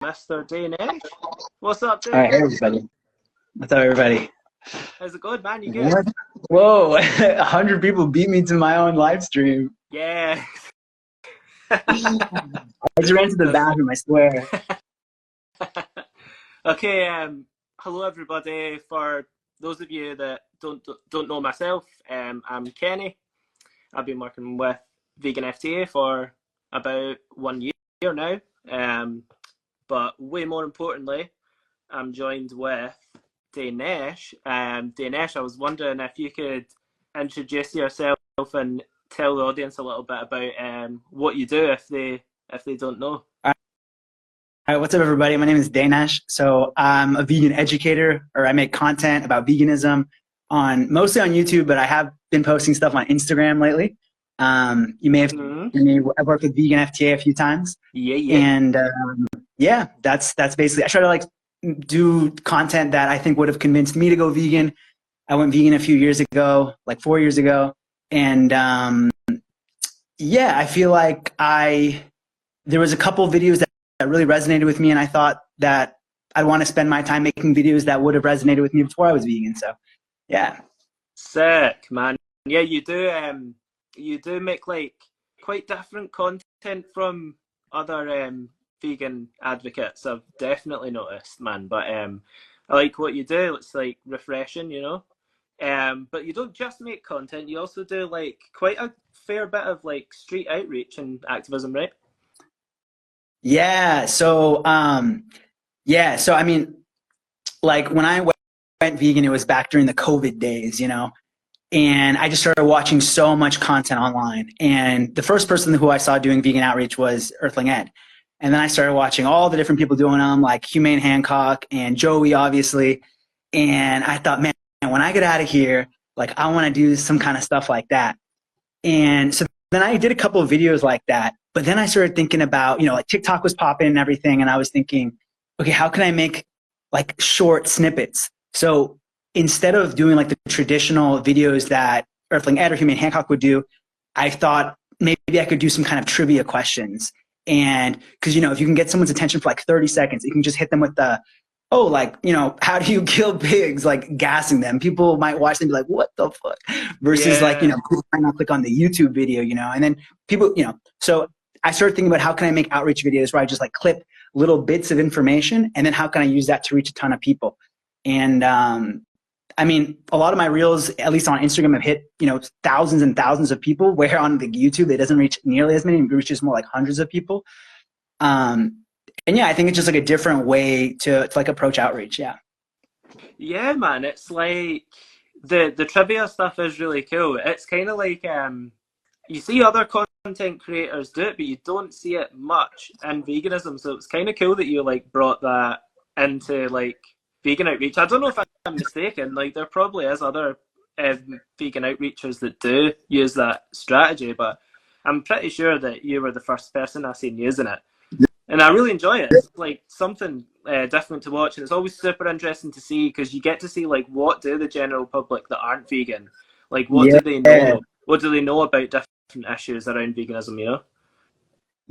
Mr. Daynesh. What's up, All right, dude? hey everybody. What's up, everybody? How's it going, man? You good? What? Whoa, 100 people beat me to my own live stream. Yeah. I just ran to the That's bathroom, I swear. okay. Hello, everybody. For those of you that don't know myself, I'm Kenny. I've been working with Vegan FTA for about 1 year now. But way more importantly, I'm joined with Daynesh. Daynesh, I was wondering if you could introduce yourself and tell the audience a little bit about what you do if they don't know. All right, what's up, everybody? My name is Daynesh. So I'm a vegan educator, or I make content about veganism mostly on YouTube, but I have been posting stuff on Instagram lately. You may have seen me. I've worked with Vegan FTA a few times. Yeah. And yeah, that's basically, I try to like do content that I think would have convinced me to go vegan. I went vegan a few years ago, like 4 years ago. And yeah, I feel like there was a couple of videos that really resonated with me, and I thought that I'd want to spend my time making videos that would have resonated with me before I was vegan. So yeah. Sick, man. Yeah, you do. You do make like quite different content from other vegan advocates. I've definitely noticed, man. But I like what you do. It's like refreshing, you know. But you don't just make content. You also do like quite a fair bit of like street outreach and activism, right? Yeah. So so I mean, like when I went vegan, it was back during the COVID days, you know. And I just started watching so much content online. And the first person who I saw doing vegan outreach was Earthling Ed. And then I started watching all the different people doing them, like Humane Hancock and Joey, obviously. And I thought, man, when I get out of here, like I want to do some kind of stuff like that. And so then I did a couple of videos like that. But then I started thinking about, you know, like TikTok was popping and everything. And I was thinking, okay, how can I make like short snippets? So instead of doing like the traditional videos that Earthling Ed or Humane Hancock would do, I thought maybe I could do some kind of trivia questions. And because, you know, if you can get someone's attention for like 30 seconds, you can just hit them with the, oh, like, you know, how do you kill pigs? Like gassing them. People might watch them and be like, what the fuck? Versus like, you know, people might not click on the YouTube video, you know, and then people, you know, so I started thinking about how can I make outreach videos where I just like clip little bits of information, and then how can I use that to reach a ton of people? And I mean, a lot of my reels, at least on Instagram, have hit, you know, thousands and thousands of people, where on the YouTube, it doesn't reach nearly as many. It reaches more like hundreds of people. And yeah, I think it's just like a different way to like approach outreach. Yeah. Yeah, man. It's like the trivia stuff is really cool. It's kind of like you see other content creators do it, but you don't see it much in veganism. So it's kind of cool that you like brought that into like vegan outreach. I don't know if I'm mistaken. Like there probably is other vegan outreachers that do use that strategy, but I'm pretty sure that you were the first person I've seen using it, and I really enjoy it. It's like something different to watch, and it's always super interesting to see because you get to see like what do the general public that aren't vegan, like what do they know? What do they know about different issues around veganism? You know.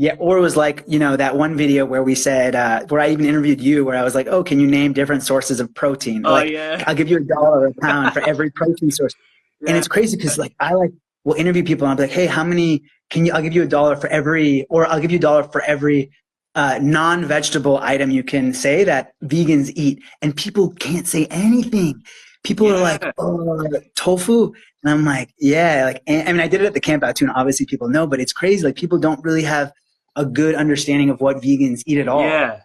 Yeah, or it was like, you know, that one video where we said, where I even interviewed you, where I was like, oh, can you name different sources of protein? Oh Like, yeah. I'll give you $1 a pound for every protein source. Yeah. And it's crazy because like will interview people and I'll be like, hey, how many I'll give you $1 for every, or I'll give you $1 for every non-vegetable item you can say that vegans eat. And people can't say anything. People are like, oh, tofu. And I'm like, yeah, like, I mean, I did it at the camp out too, and obviously people know, but it's crazy. Like people don't really have a good understanding of what vegans eat at all. Yeah.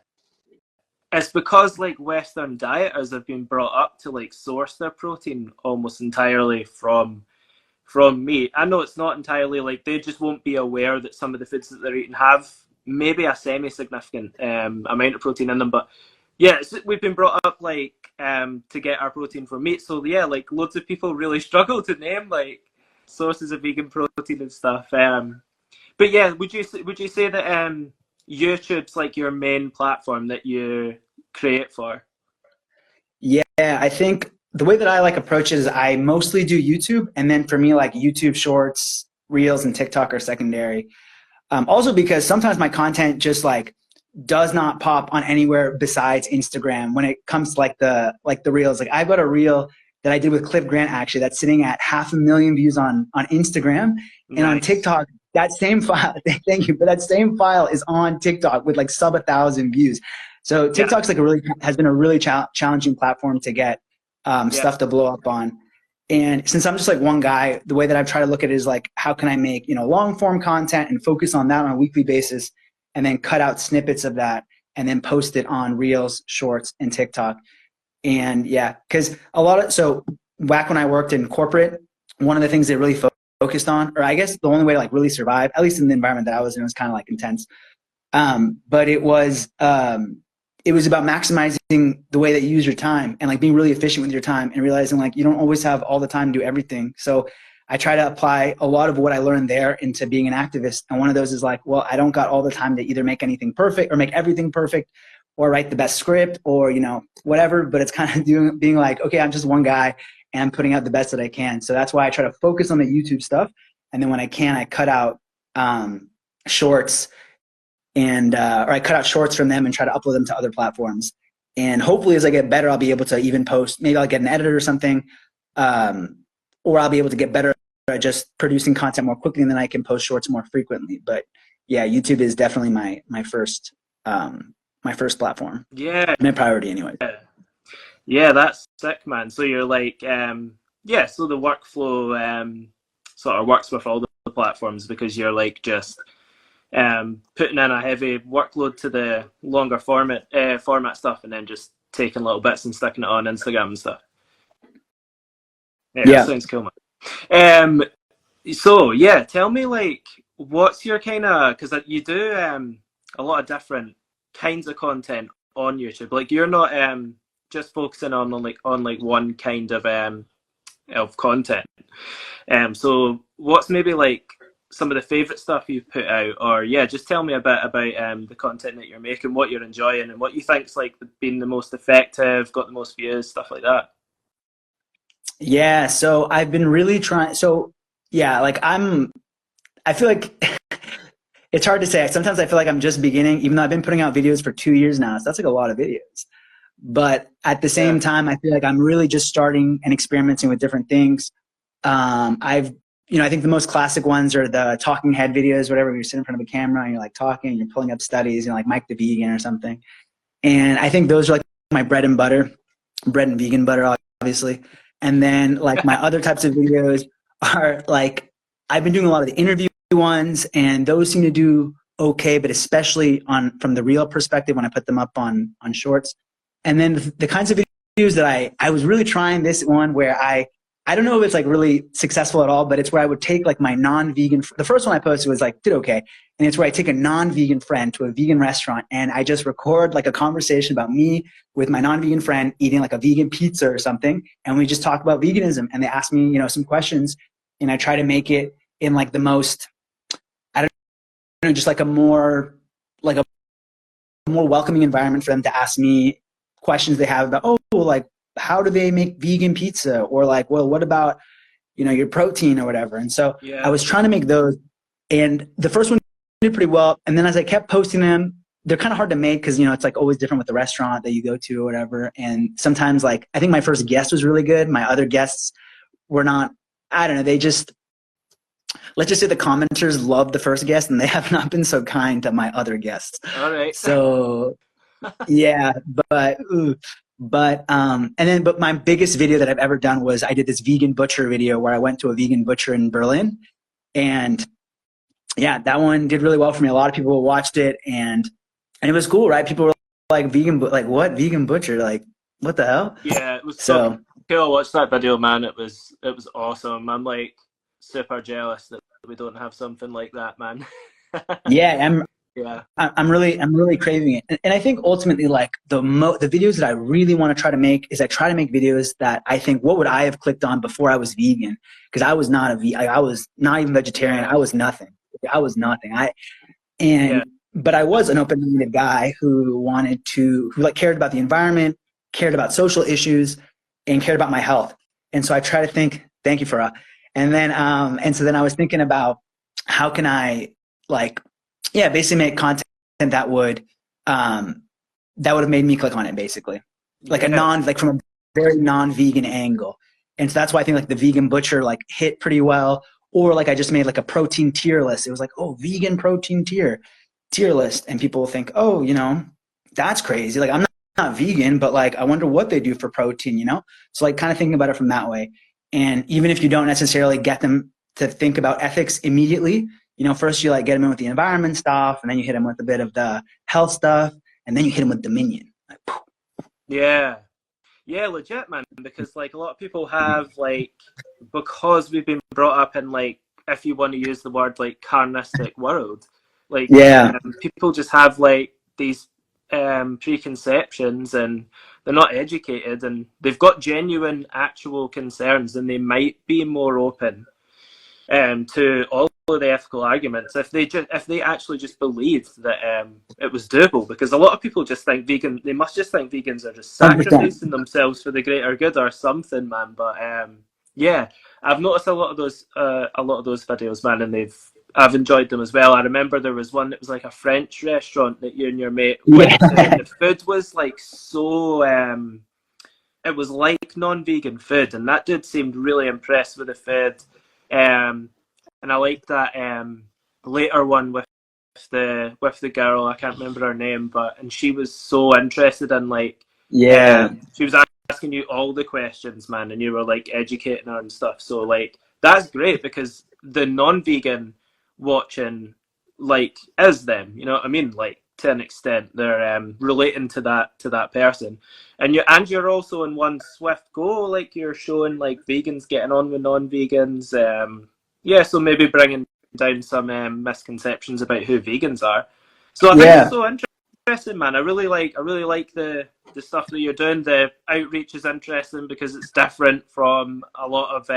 It's because like Western dieters have been brought up to like source their protein almost entirely from meat. I know it's not entirely, like they just won't be aware that some of the foods that they're eating have maybe a semi-significant amount of protein in them. But yeah, we've been brought up like to get our protein from meat. So yeah, like loads of people really struggle to name like sources of vegan protein and stuff. But yeah, would you say that YouTube's like your main platform that you create for? Yeah, I think the way that I like approach it is I mostly do YouTube, and then for me, like YouTube Shorts, Reels, and TikTok are secondary. Also because sometimes my content just like does not pop on anywhere besides Instagram when it comes to like the reels. Like I've got a reel that I did with Clif Grant actually that's sitting at 500,000 views on Instagram, and on Nice. TikTok that same file. Thank you, but that same file is on TikTok with like sub 1,000 views. So Yeah. TikTok's like has been a really challenging platform to get Yeah. stuff to blow up on. And since I'm just like one guy, the way that I've tried to look at it is like, how can I make, long form content and focus on that on a weekly basis, and then cut out snippets of that and then post it on Reels, Shorts, and TikTok. And yeah, because so back when I worked in corporate, one of the things they really focused on, or I guess the only way to like really survive, at least in the environment that I was in, was kind of like intense. But it was about maximizing the way that you use your time and like being really efficient with your time and realizing like you don't always have all the time to do everything. So I try to apply a lot of what I learned there into being an activist. And one of those is like, well, I don't got all the time to either make anything perfect or make everything perfect or write the best script or, whatever. But it's kind of being like, okay, I'm just one guy and I'm putting out the best that I can. So that's why I try to focus on the YouTube stuff. And then when I can, I cut out shorts and or I cut out shorts from them and try to upload them to other platforms. And hopefully as I get better, I'll be able to even post, maybe I'll get an editor or something, or I'll be able to get better at just producing content more quickly, and then I can post shorts more frequently. But yeah, YouTube is definitely my first platform. Yeah. My priority anyway. Yeah, that's sick, man. So you're like, so the workflow sort of works with all the platforms because you're like just putting in a heavy workload to the longer format stuff, and then just taking little bits and sticking it on Instagram and stuff. Yeah, that sounds cool, man. So yeah, tell me like, what's your kind of, because you do a lot of different kinds of content on YouTube. Like you're not just focusing on one kind of content. So what's maybe like some of the favorite stuff you've put out, or just tell me a bit about the content that you're making, what you're enjoying, and what you think's like been the most effective, got the most views, stuff like that. Yeah, so I've been really trying. So yeah, like I feel like it's hard to say. Sometimes I feel like I'm just beginning, even though I've been putting out videos for 2 years now. So that's like a lot of videos. But at the same time, I feel like I'm really just starting and experimenting with different things. I think the most classic ones are the talking head videos, whatever. You're sitting in front of a camera and you're like talking, you're pulling up studies, like Mike the Vegan or something. And I think those are like my bread and vegan butter, obviously. And then like my other types of videos are like, I've been doing a lot of the interview ones, and those seem to do okay, but especially from the real perspective when I put them up on shorts. And then the kinds of videos that I was really trying this one where I don't know if it's like really successful at all, but it's where I would take like my non-vegan, the first one I posted was like, did okay. And it's where I take a non-vegan friend to a vegan restaurant and I just record like a conversation about me with my non-vegan friend eating like a vegan pizza or something. And we just talk about veganism, and they ask me, some questions, and I try to make it in like the most, I don't know, just like a more welcoming environment for them to ask me questions they have about, like, how do they make vegan pizza? Or like, well, what about, your protein or whatever? And so I was trying to make those, and the first one did pretty well. And then as I kept posting them, they're kind of hard to make because, it's like always different with the restaurant that you go to or whatever. And sometimes like, I think my first guest was really good. My other guests were not, I don't know. Let's just say the commenters loved the first guest and they have not been so kind to my other guests. All right. So yeah, but my biggest video that I've ever done was I did this vegan butcher video where I went to a vegan butcher in Berlin, and yeah, that one did really well for me. A lot of people watched it, and it was cool, right? People were like, like what, vegan butcher? Like, what the hell? Yeah, it was so cool. I watched that video, man. It was awesome. I'm like super jealous that we don't have something like that, man. I'm really craving it. And I think ultimately like the videos that I really want to try to make is I try to make videos that I think, what would I have clicked on before I was vegan? Because I was not I was not even vegetarian. I was nothing. But I was an open-minded guy who cared about the environment, cared about social issues, and cared about my health. And so I try to think, thank you, Farah. And then, so then I was thinking about how can I basically make content that would that would have made me click on it, basically. Like Yeah. like from a very non-vegan angle. And so that's why I think like the vegan butcher like hit pretty well. Or like I just made like a protein tier list. It was like, oh, vegan protein tier list. And people think, oh, you know, that's crazy. Like I'm not vegan, but like I wonder what they do for protein, you know? So like kind of thinking about it from that way. And even if you don't necessarily get them to think about ethics immediately, you know, first you like get them in with the environment stuff, and then you hit them with a bit of the health stuff, and then you hit them with Dominion. Like, Yeah. Yeah, legit, man. Because like a lot of people have like, because we've been brought up in like, if you want to use the word like carnistic world, like yeah, people just have like these preconceptions, and they're not educated, and they've got genuine, actual concerns, and they might be more open to all of the ethical arguments if they actually just believed that it was doable. Because a lot of people just think they must just think vegans are just 100%. sacrificing themselves for the greater good or something, man. But yeah, I've noticed a lot of those videos, man, and I've enjoyed them as well. I remember there was one that was like a French restaurant that you and your mate went to, and Yeah, the food was like so it was like non-vegan food, and that dude seemed really impressed with the food. And I liked that later one with the girl. I can't remember her name, and she was so interested in like yeah, she was asking you all the questions, man, and you were like educating her and stuff. So like that's great, because the non-vegan watching like is them. You know what I mean? Like to an extent, they're relating to that person, and you're also in one swift go. Like you're showing like vegans getting on with non-vegans. Yeah, so maybe bringing down some misconceptions about who vegans are. So I think it's yeah, so interesting, man. I really like the stuff that you're doing. The outreach is interesting because it's different from a lot of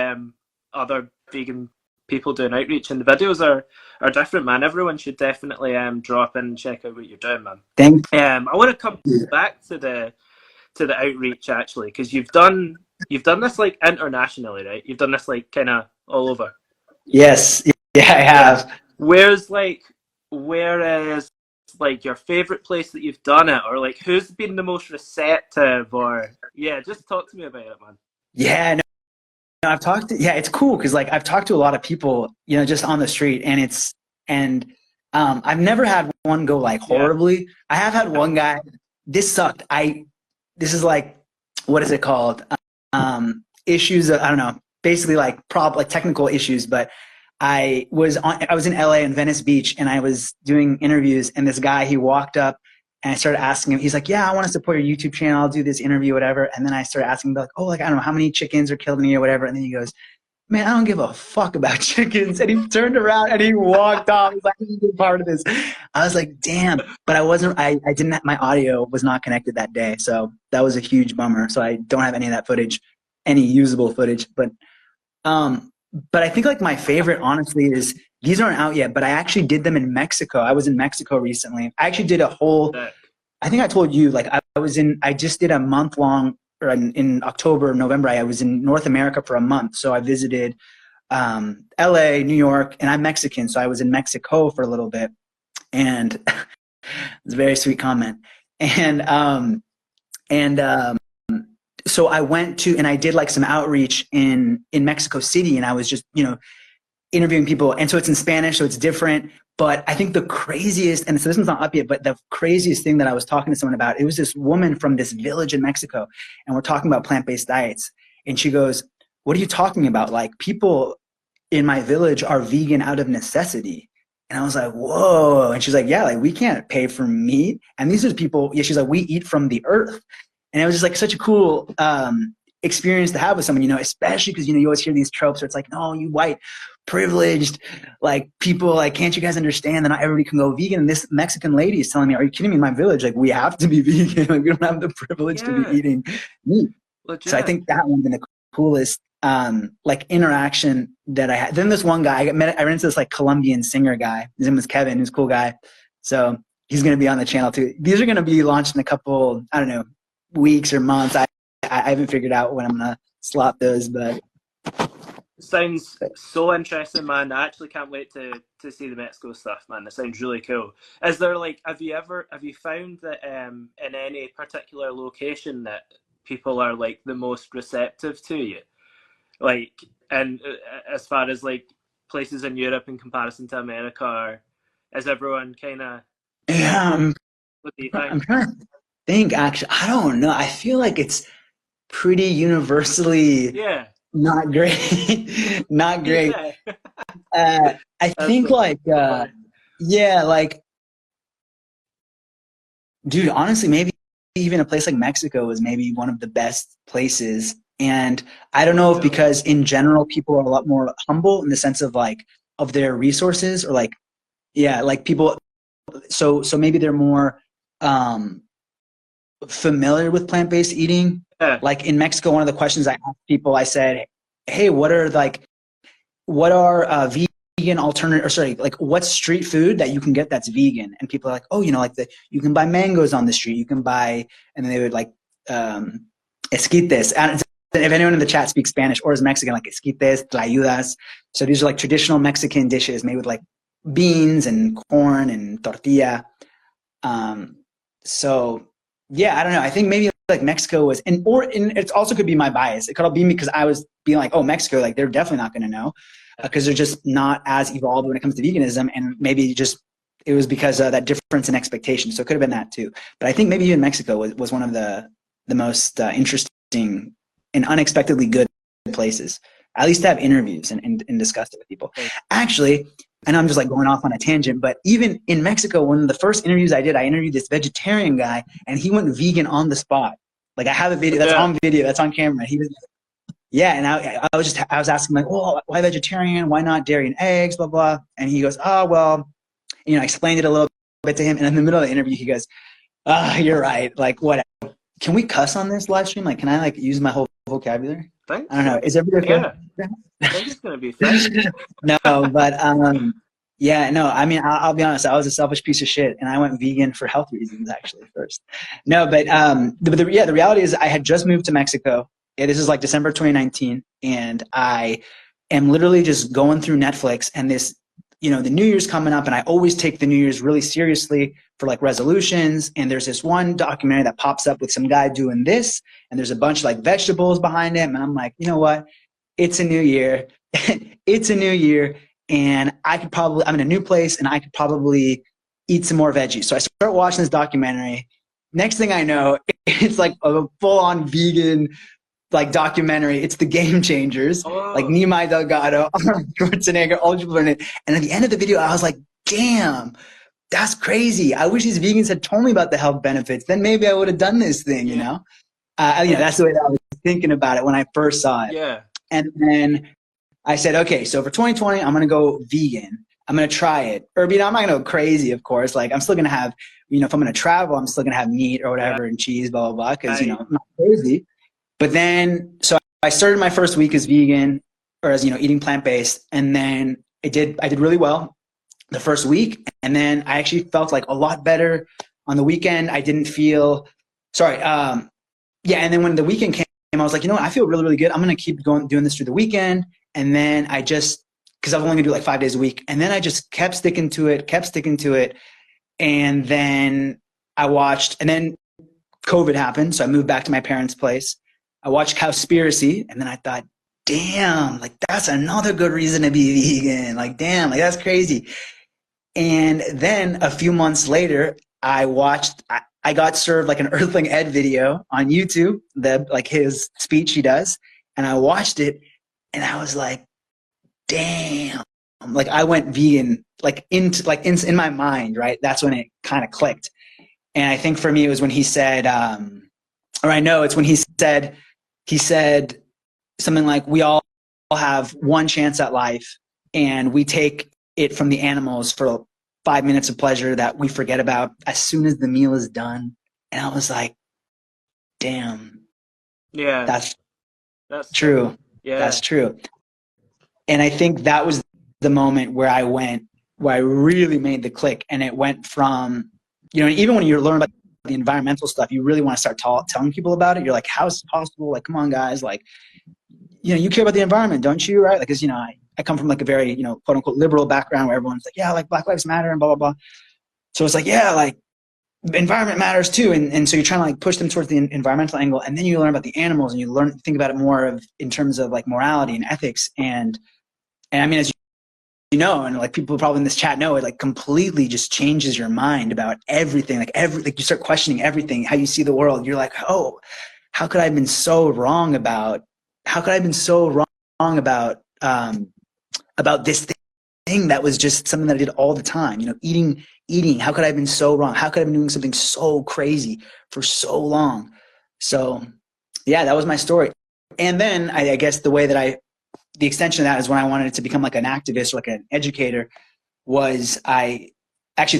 other vegan people doing outreach, and the videos are different, man. Everyone should definitely drop in and check out what you're doing, man. thank I want to come you. back to the outreach actually, because you've done this like internationally, right? You've done this like kind of all over. Yes, yeah, I Yeah. have. Where's like where is like your favorite place that you've done it, or like who's been the most receptive, or yeah, just talk to me about it, man. Yeah, no, yeah, it's cool because like I've talked to a lot of people, you know, just on the street, and I've never had one go like Yeah. horribly. I have had one guy, this sucked. This is like, what is it called? Issues, I don't know, basically like like technical issues, but I was in LA in Venice Beach, and I was doing interviews, and this guy, he walked up, and I started asking him, he's like, yeah, I want to support your YouTube channel. I'll do this interview, whatever. And then I started asking him like, oh, like, I don't know how many chickens are killed in a year, whatever. And then he goes, man, I don't give a fuck about chickens. And he turned around and he walked off. He's like, I didn't be part of this. I was like, damn. But I didn't have, my audio was not connected that day. So that was a huge bummer. So I don't have any of that footage, any usable footage. But I think like my favorite, honestly, is these aren't out yet, but I actually did them in Mexico. I was in Mexico recently. I actually did a whole, Sick. I think I told you, like I just did a month long, or in October, November, I was in North America for a month. So I visited LA, New York, and I'm Mexican. So I was in Mexico for a little bit, and it's a very sweet comment. And, and, so I went to, and I did like some outreach in Mexico City, and I was just, you know, interviewing people. And so it's in Spanish, so it's different. But I think the craziest, and so this one's not up yet, but the craziest thing that I was talking to someone about, it was this woman from this village in Mexico, and we're talking about plant-based diets. And she goes, what are you talking about? Like, people in my village are vegan out of necessity. And I was like, whoa. And she's like, yeah, like we can't pay for meat. And these are people, yeah, she's like, we eat from the earth. And it was just like such a cool experience to have with someone, you know, especially because, you know, you always hear these tropes where it's like, no, you white privileged like people, like, can't you guys understand that not everybody can go vegan? And this Mexican lady is telling me, are you kidding me? In my village, like, we have to be vegan. Like, we don't have the privilege to be Yeah, eating meat. So I legit. think that would have been the coolest like interaction that I had. Then this one guy, I ran into this like Colombian singer guy. His name was Kevin. He's a cool guy. So he's going to be on the channel too. These are going to be launched in a couple, I don't know, weeks or months. I haven't figured out when I'm going to slot those, but Sounds so interesting, man. I actually can't wait to see the Mexico stuff, man. That sounds really cool. Is there like, have you found that in any particular location that people are like the most receptive to you? Like, and as far as like places in Europe in comparison to America, or is everyone kind of, Yeah, what do you I'm think? trying to think. Actually, I don't know. I feel like it's pretty universally Yeah, not great. Not great. yeah, I that's think so like funny. yeah, like dude, honestly, maybe even a place like Mexico is maybe one of the best places. And I don't know if Cool. because in general people are a lot more humble in the sense of like of their resources or like yeah, like people so maybe they're more um familiar with plant-based eating. Yeah, Like in Mexico, one of the questions I asked people, I said, "Hey, what are vegan alternative or sorry, like what's street food that you can get that's vegan?" And people are like, "Oh, like you can buy mangoes on the street, you can buy," and then they would like esquites. And if anyone in the chat speaks Spanish or is Mexican, like esquites, tlayudas. So these are like traditional Mexican dishes made with like beans and corn and tortilla. Um, so yeah, I don't know. I think maybe like Mexico was, and it also could be my bias. It could all be me because I was being like, oh, Mexico, like they're definitely not going to know because they're just not as evolved when it comes to veganism, and maybe just it was because of that difference in expectations. So it could have been that too. But I think maybe even Mexico was one of the most interesting and unexpectedly good places. At least to have interviews and discuss it with people. Actually, I know I'm just like going off on a tangent, but even in Mexico, one of the first interviews I did, I interviewed this vegetarian guy and he went vegan on the spot. Like I have a yeah, video, that's on camera. He was, yeah. And I was asking like, oh, why vegetarian? Why not dairy and eggs, blah, blah. And he goes, oh, well, I explained it a little bit to him. And in the middle of the interview, he goes, you're right. Like what? Can we cuss on this live stream? Like, can I like use my whole vocabulary? I think I don't know. so. Is everybody okay? Yeah, I think it's gonna be fine. No, but yeah, no. I mean, I'll be honest. I was a selfish piece of shit, and I went vegan for health reasons actually first. No, but the reality is, I had just moved to Mexico. Yeah, this is like December 2019, and I am literally just going through Netflix, and this, the New Year's coming up, and I always take the New Year's really seriously for like resolutions. And there's this one documentary that pops up with some guy doing this, and there's a bunch of like vegetables behind him, and I'm like, you know what? It's a new year. It's a new year, and I'm in a new place, and I could probably eat some more veggies. So I start watching this documentary. Next thing I know, it's like a full-on vegan like documentary. It's the Game Changers, like Oh, Nimai Delgado, Arnold Schwarzenegger, all people in it. And at the end of the video, I was like, damn, that's crazy. I wish these vegans had told me about the health benefits. Then maybe I would have done this thing, yeah, that's the way that I was thinking about it when I first saw it. yeah, And then I said, okay, so for 2020, I'm going to go vegan. I'm going to try it. Or, I'm not going to go crazy, of course. Like, I'm still going to have, if I'm going to travel, I'm still going to have meat or yeah. whatever and cheese, blah, blah, blah, because, I I'm not crazy. But then, so I started my first week as vegan or as, eating plant-based. And then I did really well the first week. And then I actually felt like a lot better on the weekend. I didn't feel, sorry. Yeah. And then when the weekend came, I was like, you know what? I feel really, really good. I'm going to keep doing this through the weekend. And then because I was only going to do like 5 days a week. And then I just kept sticking to it. And then and then COVID happened. So I moved back to my parents' place. I watched Cowspiracy. And then I thought, damn, like that's another good reason to be vegan. Like, damn, like that's crazy. And then a few months later, I got served like an Earthling Ed video on YouTube, like his speech he does. And I watched it and I was like, damn, like I went vegan, like in my mind, right? That's when it kind of clicked. And I think for me, it was when he said, or I know it's when he said something like, we all have one chance at life and we take it from the animals for 5 minutes of pleasure that we forget about as soon as the meal is done. And I was like, damn, yeah, that's that's true. That's yeah, true. And I think that was the moment where I really made the click. And it went from, even when you learn about the environmental stuff, you really want to start telling people about it. You're like, how is it possible? Like, come on, guys. Like, you care about the environment, don't you? Right? Like, cause I come from like a very, quote unquote liberal background where everyone's like, yeah, like Black Lives Matter and blah, blah, blah. So it's like, yeah, like environment matters too. And so you're trying to like push them towards the environmental angle. And then you learn about the animals and you think about it more in terms of like morality and ethics. And I mean, as and like people probably in this chat know, it like completely just changes your mind about everything. Like you start questioning everything, how you see the world. You're like, oh, how could I have been so wrong about this thing that was just something that I did all the time, eating. How could I have been so wrong? How could I have been doing something so crazy for so long? So yeah, that was my story. And then I guess the extension of that is when I wanted to become like an activist or like an educator the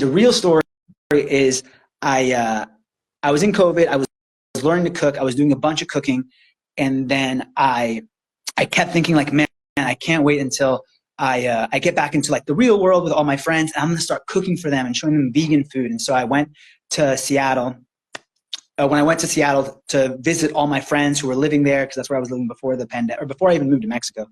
real story is I was in COVID. I was learning to cook. I was doing a bunch of cooking. And then I kept thinking like, man, I can't wait until I get back into like the real world with all my friends. And I'm going to start cooking for them and showing them vegan food. And so I went to Seattle. When I went to Seattle to visit all my friends who were living there, because that's where I was living before the pandemic, or before I even moved to Mexico.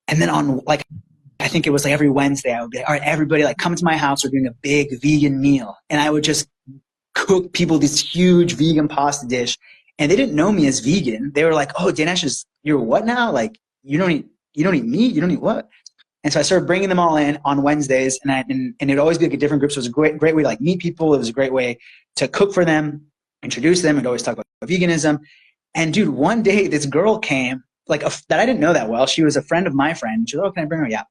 And then I think it was like every Wednesday, I would be like, all right, everybody, like come to my house. We're doing a big vegan meal. And I would just cook people this huge vegan pasta dish. And they didn't know me as vegan. They were like, oh, Daynesh, you're what now? Like, you don't eat meat? You don't eat what? And so I started bringing them all in on Wednesdays, and it would always be like a different group. So it was a great way to like meet people. It was a great way to cook for them, introduce them, and always talk about veganism. And dude, one day this girl came, that I didn't know that well. She was a friend of my friend. She was, oh, can I bring her? Yeah.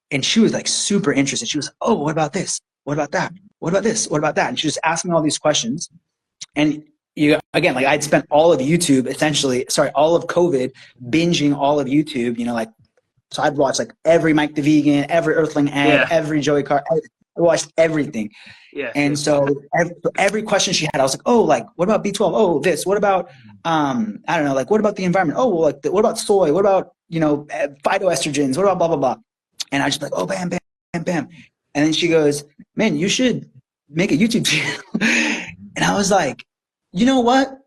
And she was like super interested. She was like, oh, what about this? What about that? What about this? What about that? And she just asked me all these questions. And again, like I'd spent all of all of COVID binging all of YouTube, so I'd watch like every Mike the Vegan, every Earthling ad, every Joey Car. I watched everything. Yeah. And so every question she had, I was like, oh, like, what about B12? Oh, this. What about, I don't know, like, what about the environment? Oh, well, like, what about soy? What about, phytoestrogens? What about blah, blah, blah? And I just like, oh, bam, bam, bam, bam. And then she goes, man, you should make a YouTube channel. And I was like, you know what?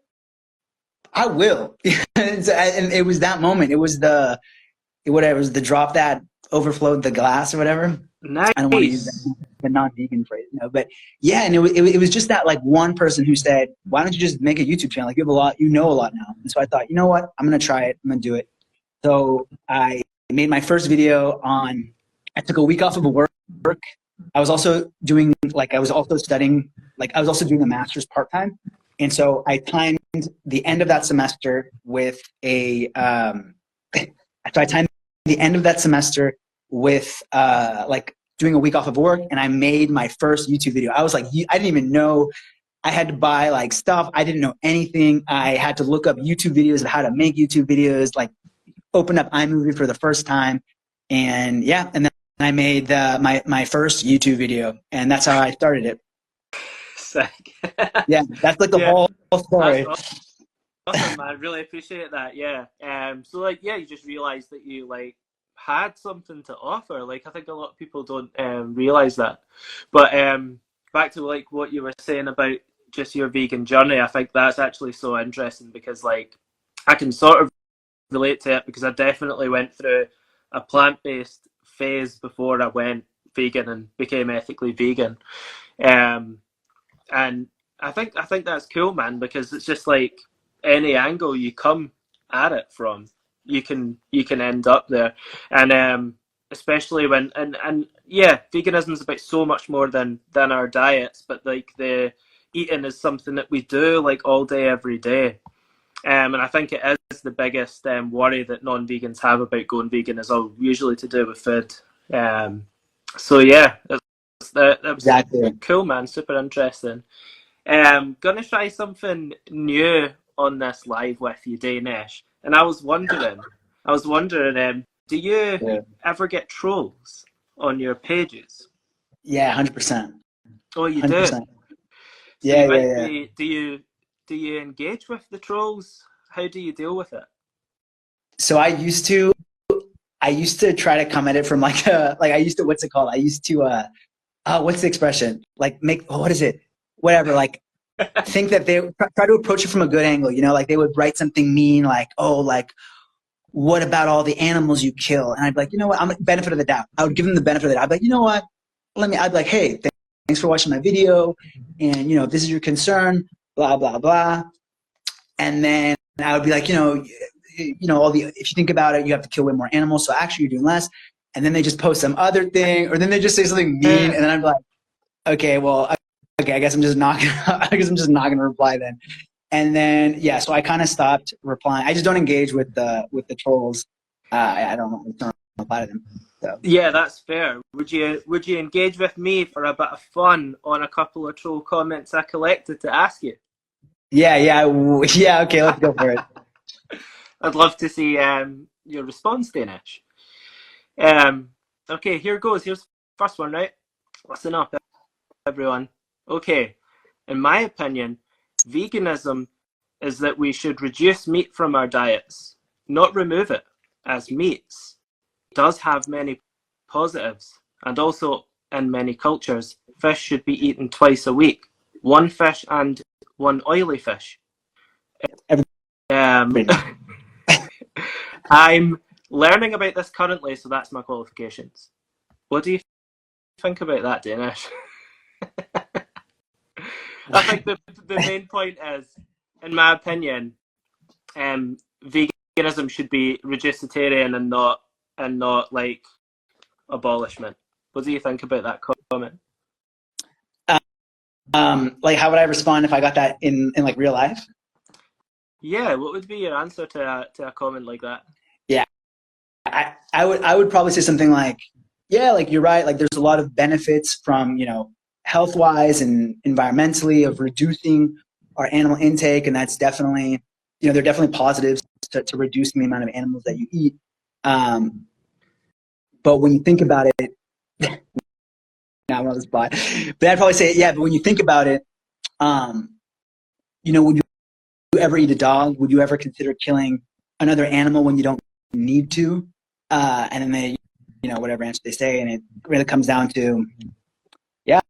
I will. And it was that moment. It was the drop that overflowed the glass or whatever. Nice. I don't want to use the non-vegan phrase, but yeah. And it was just that like one person who said, why don't you just make a YouTube channel? Like you have a lot now. And so I thought, you know what? I'm going to try it. I'm going to do it. So I made my first video I took a week off of work. I was also studying, I was also doing a master's part-time. And so I timed the end of that semester with doing a week off of work, and I made my first YouTube video. I was like, I didn't even know I had to buy like stuff. I didn't know anything. I had to look up YouTube videos of how to make YouTube videos, like opened up iMovie for the first time. And yeah, and then I made my first YouTube video, and that's how I started it. Sick. Yeah, that's like the whole story. Awesome, man. Really appreciate that. Yeah. So you just realized that you had something to offer. Like I think a lot of people don't realize that. But back to what you were saying about just your vegan journey, I think that's actually so interesting because I can sort of relate to it because I definitely went through a plant-based phase before I went vegan and became ethically vegan. And I think that's cool, man, because it's just like any angle you come at it from, you can end up there. And especially when and yeah, veganism is about so much more than our diets, but the eating is something that we do all day every day. And I think it is the biggest worry that non-vegans have about going vegan is all usually to do with food. So yeah, that was exactly cool, man. Super interesting. Gonna try something new on this live with you, Daynesh. And I was wondering, do you ever get trolls on your pages? Yeah, 100%. Oh, you 100%. do? Yeah. Do you engage with the trolls? How do you deal with it? So I used to try to come at it from what's it called? I used to what's the expression? What is it? Whatever, think that they try to approach it from a good angle, they would write something mean what about all the animals you kill? And I'd be like, you know what? I'm benefit of the doubt. I would give them the benefit of the doubt. I'd be like, you know what? I'd be like, hey, thanks for watching my video. And, you know, if this is your concern, blah, blah, blah. And then I would be like, if you think about it, you have to kill way more animals. So actually you're doing less. And then they just post some other thing, or then they just say something mean. And then I'm like, okay, well, okay, I guess I'm just not gonna reply then. And then, yeah, so I kind of stopped replying. I just don't engage with the trolls. I don't reply to them. So. Yeah, that's fair. Would you engage with me for a bit of fun on a couple of troll comments I collected to ask you? Yeah. Okay, let's go for it. I'd love to see your response, Daynesh. Okay, here goes. Here's the first one, right? Listen up, everyone. Okay, in my opinion, veganism is that we should reduce meat from our diets, not remove it, as meats does have many positives, and also in many cultures, fish should be eaten twice a week, one fish and one oily fish. I'm learning about this currently, so that's my qualifications. What do you think about that, Daynesh? I think the main point is, in my opinion, veganism should be reducitarian and not like abolishment. What do you think about that comment? Like, how would I respond if I got that in like real life? Yeah, what would be your answer to a comment like that? Yeah, I would probably say something like, yeah, like you're right. Like there's a lot of benefits from, you know, health-wise and environmentally of reducing our animal intake, and that's definitely, you know, there are definitely positives to reducing the amount of animals that you eat. But when you think about it, now I'm on the spot. But I'd probably say, yeah. But when you think about it, you know, would you ever eat a dog? Would you ever consider killing another animal when you don't need to? And then they, you know, whatever answer they say, and it really comes down to, yeah,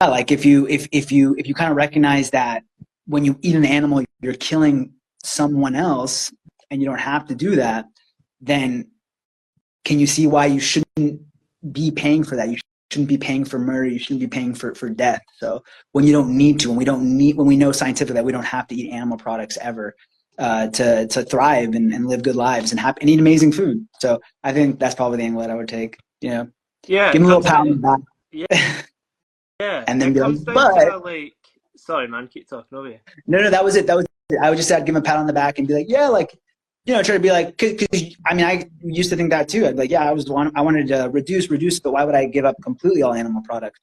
like if you kind of recognize that when you eat an animal, you're killing someone else, and you don't have to do that, then can you see why you shouldn't be paying for that? You shouldn't be paying for murder. You shouldn't be paying for death. So when you don't need to, when we know scientifically that we don't have to eat animal products ever to thrive and live good lives and eat amazing food. So I think that's probably the angle that I would take. You know, yeah, give me a little pat on the back. Yeah, and then it be comes like, down but to like, sorry, man, keep talking over you. No, that was it. I would just say I'd give him a pat on the back and be like, yeah, like, you know, try to be like, because I mean, I used to think that too. I'd be like, yeah, I wanted to reduce, but why would I give up completely all animal products?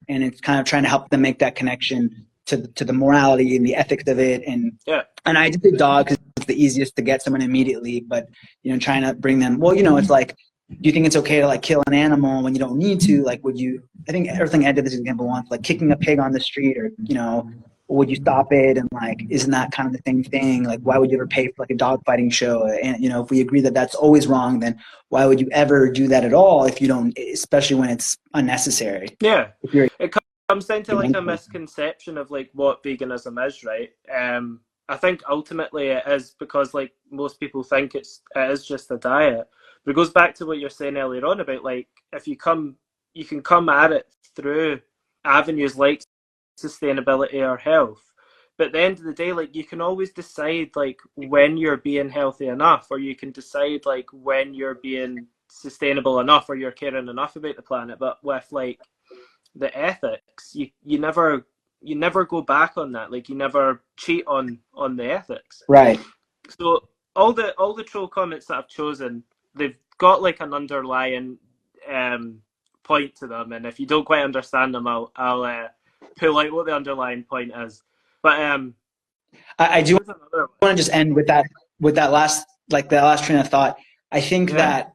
And it's kind of trying to help them make that connection to the morality and the ethics of it. And I just did dog because it's the easiest to get someone immediately. But, you know, trying to bring them, well, you know, it's like, do you think it's okay to like kill an animal when you don't need to? Like, would you, I think everything Ed did this example once, like kicking a pig on the street, or, you know, would you stop it? And like, isn't that kind of the same thing? Like, why would you ever pay for like a dog fighting show? And, you know, if we agree that that's always wrong, then why would you ever do that at all if you don't, especially when it's unnecessary? Yeah. It comes down to like a misconception of like what veganism is, right? I think ultimately it is because like most people think it is just a diet. But it goes back to what you're saying earlier on about like, if you can come at it through avenues like sustainability or health. But at the end of the day, like you can always decide like when you're being healthy enough, or you can decide like when you're being sustainable enough, or you're caring enough about the planet. But with like the ethics, you never go back on that. Like you never cheat on the ethics. Right. So all the troll comments that I've chosen, they've got like an underlying point to them, and if you don't quite understand them, I'll pull out what the underlying point is. But I do want to just end with that last train of thought. I think that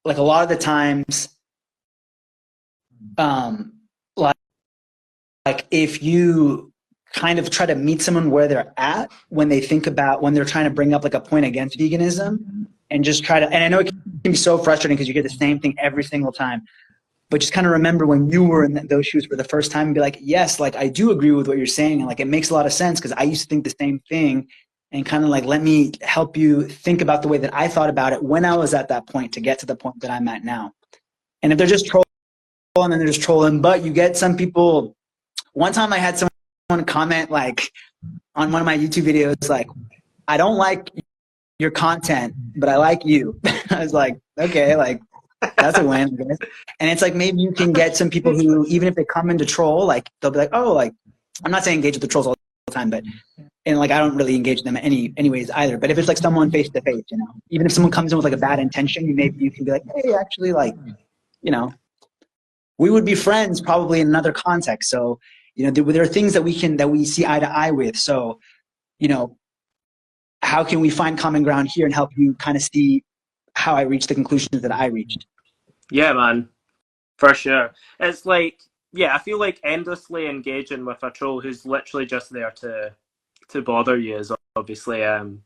like a lot of the times, like if you kind of try to meet someone where they're at when they're trying to bring up like a point against veganism, and just try to, and I know it can be so frustrating because you hear the same thing every single time, but just kind of remember when you were in those shoes for the first time and be like, yes, like I do agree with what you're saying, and like it makes a lot of sense because I used to think the same thing, and kind of like let me help you think about the way that I thought about it when I was at that point to get to the point that I'm at now. And if they're just trolling, and then they're just trolling, but you get some people. One time I had someone comment like on one of my YouTube videos, like, I don't like your content, but I like you. I was like, okay, like that's a win. And it's like, maybe you can get some people who, even if they come into troll, like they'll be like, oh, like, I'm not saying engage with the trolls all the time, but, and like, I don't really engage them anyways either. But if it's like someone face to face, you know, even if someone comes in with like a bad intention, you can be like, hey, actually, like, you know, we would be friends probably in another context. So, you know, there are things that we see eye to eye with. So, you know, how can we find common ground here and help you kind of see how I reached the conclusions that I reached? Yeah, man, for sure. It's like, yeah, I feel like endlessly engaging with a troll who's literally just there to bother you is obviously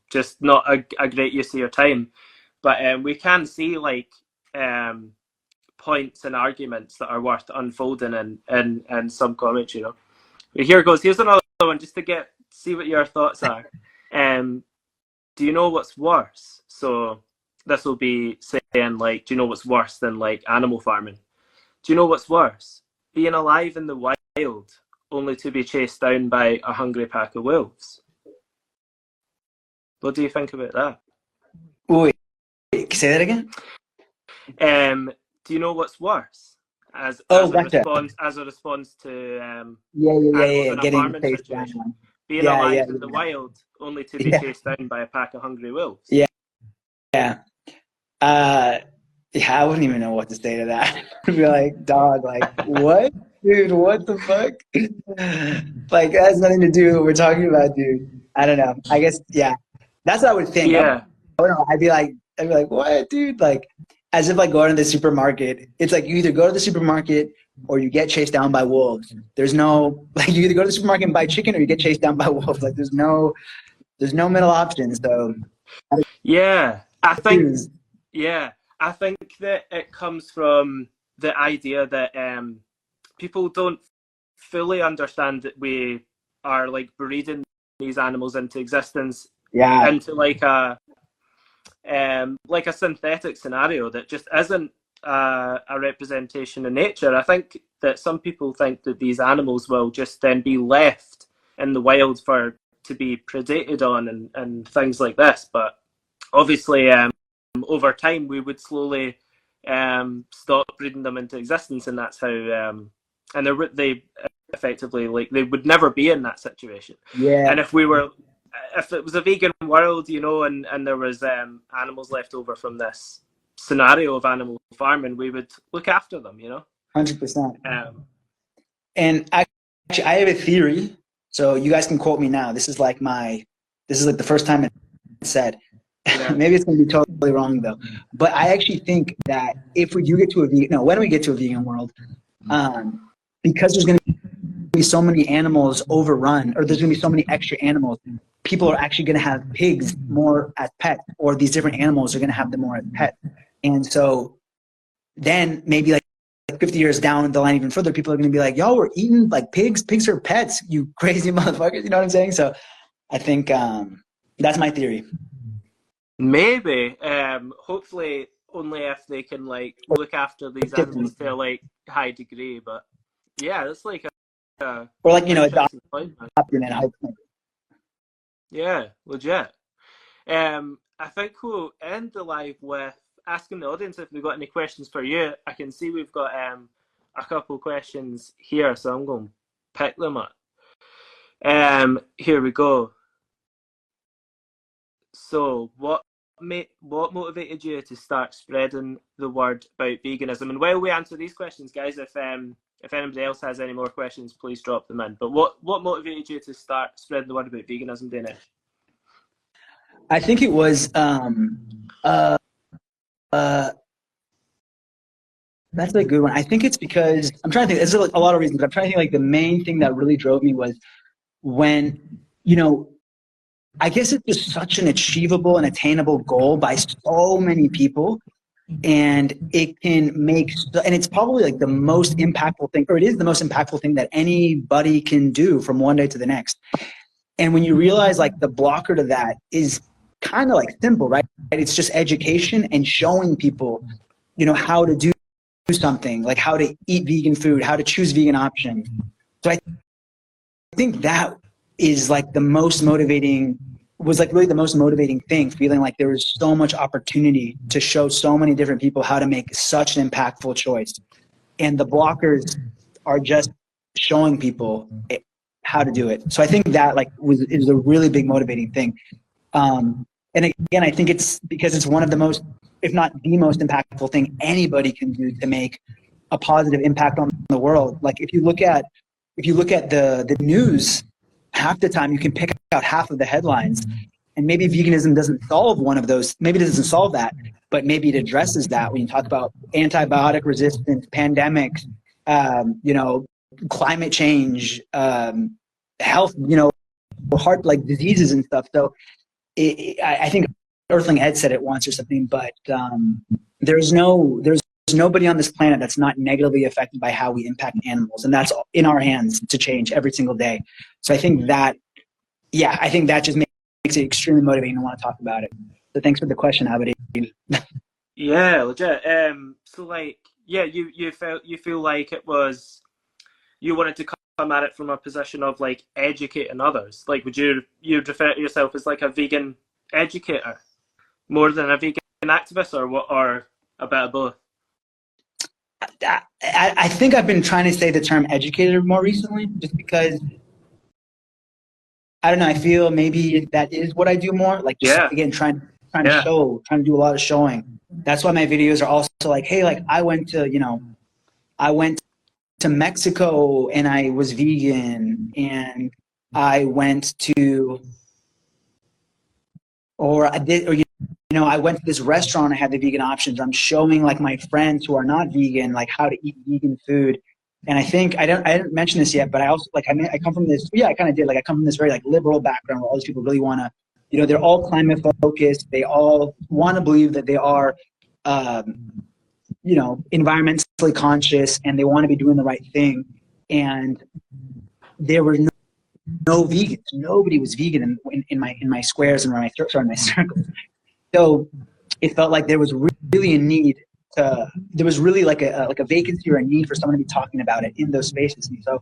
just not a great use of your time. But we can see like points and arguments that are worth unfolding in some comments, you know. Here goes. Here's another one just to see what your thoughts are. Do you know what's worse? So this will be saying like, do you know what's worse than like animal farming? Do you know what's worse? Being alive in the wild only to be chased down by a hungry pack of wolves. What do you think about that? Wait, say that again? Do you know what's worse? As Gotcha. a response to Yeah. in a Getting farming chased situation. down. Being alive in the wild only to be chased down by a pack of hungry wolves. Yeah. I wouldn't even know what to say to that. I'd be like, dog, like, what? Dude, what the fuck? Like, that has nothing to do with what we're talking about, dude. I don't know. I guess, yeah. That's what I would think. Yeah. I'd be like, what, dude? Like, as if like going to the supermarket. It's like you either go to the supermarket or you get chased down by wolves. There's no, like, you either go to the supermarket and buy chicken or you get chased down by wolves. Like, there's no middle option. So, yeah, I think that it comes from the idea that people don't fully understand that we are like breeding these animals into existence, into like a synthetic scenario that just isn't a representation of nature. I think that some people think that these animals will just then be left in the wild to be predated on and things like this, but obviously over time we would slowly stop breeding them into existence, and that's how and they effectively, like, they would never be in that situation. And if it was a vegan world, you know, and there was animals left over from this scenario of animal farming, we would look after them, you know. 100%. And actually, I have a theory, so you guys can quote me now. This is like the first time it's said. Yeah. Maybe it's going to be totally wrong though. But I actually think that if we do get to when we get to a vegan world, because there's going to be so many animals overrun, or there's going to be so many extra animals, people are actually going to have pigs more as pets, or these different animals are going to have them more as pets. And so then maybe like 50 years down the line, even further, people are going to be like, yo, we're eating like pigs. Pigs are pets, you crazy motherfuckers. You know what I'm saying? So I think that's my theory. Maybe. Hopefully only if they can like look after these animals to a like high degree. But yeah, it's like or like, you know, yeah, legit. I think we'll end the live with asking the audience if they've got any questions for you. I can see we've got a couple questions here, so I'm going to pick them up. Here we go. So what motivated you to start spreading the word about veganism? And while we answer these questions, guys, if anybody else has any more questions, please drop them in. But what motivated you to start spreading the word about veganism, Daynesh? I think it was that's a good one. I think it's because I'm trying to think. There's a lot of reasons. But I'm trying to think. Like the main thing that really drove me was when, you know, I guess it's just such an achievable and attainable goal by so many people, and it can make, and it's probably like the most impactful thing, or it is the most impactful thing that anybody can do from one day to the next. And when you realize like the blocker to that is kind of like simple, right? It's just education and showing people, you know, how to do something, like how to eat vegan food, how to choose vegan options. So I think that is like the most motivating, was like really the most motivating thing, feeling like there was so much opportunity to show so many different people how to make such an impactful choice. And the blockers are just showing people how to do it. So I think that like is a really big motivating thing. And again, I think it's because it's one of the most, if not the most impactful thing anybody can do to make a positive impact on the world. Like if you look at the news, half the time you can pick out half of the headlines, and maybe veganism doesn't solve one of those. Maybe it doesn't solve that, but maybe it addresses that when you talk about antibiotic resistance, pandemics, you know, climate change, health, you know, heart like diseases and stuff. So I think Earthling Ed said it once or something, but there's nobody on this planet that's not negatively affected by how we impact animals, and that's in our hands to change every single day. So I think that, yeah, I think that just makes it extremely motivating to want to talk about it. So thanks for the question, Abadi. Yeah, legit. So like, yeah, you feel like it was, you wanted to come at it from a position of like educating others. Like, would you refer to yourself as like a vegan educator more than a vegan activist, or what, or a bit of both? I think I've been trying to say the term educator more recently, just because I don't know. I feel maybe that is what I do more. Like just Yeah, again trying to yeah, show, trying to do a lot of showing. That's why my videos are also like, hey, like I went to, you know, I went to Mexico and I was vegan, and I went to, or I did, or you know, I went to this restaurant. I had the vegan options. I'm showing like my friends who are not vegan, like how to eat vegan food. And I think I didn't mention this yet, but I also like I come from this. Yeah, I kind of did. Like I come from this very like liberal background where all these people really want to, you know, they're all climate focused. They all want to believe that they are, you know, environmentally conscious, and they want to be doing the right thing. And there were no vegans. Nobody was vegan in my squares and my circles. So it felt like there was really a need to, there was really like a vacancy or a need for someone to be talking about it in those spaces. And so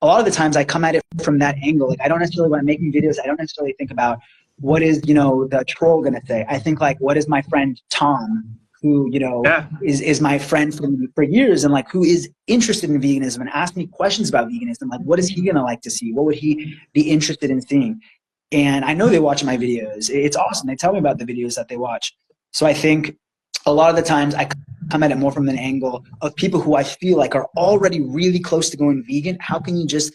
a lot of the times I come at it from that angle. Like I don't necessarily, when I'm making videos, I don't necessarily think about what is, you know, the troll going to say. I think like, what is my friend Tom, who, you know, yeah, is my friend for years, and like who is interested in veganism and ask me questions about veganism. Like what is he going to like to see? What would he be interested in seeing? And I know they watch my videos. It's awesome. They tell me about the videos that they watch. So I think a lot of the times I come at it more from an angle of people who I feel like are already really close to going vegan. How can you just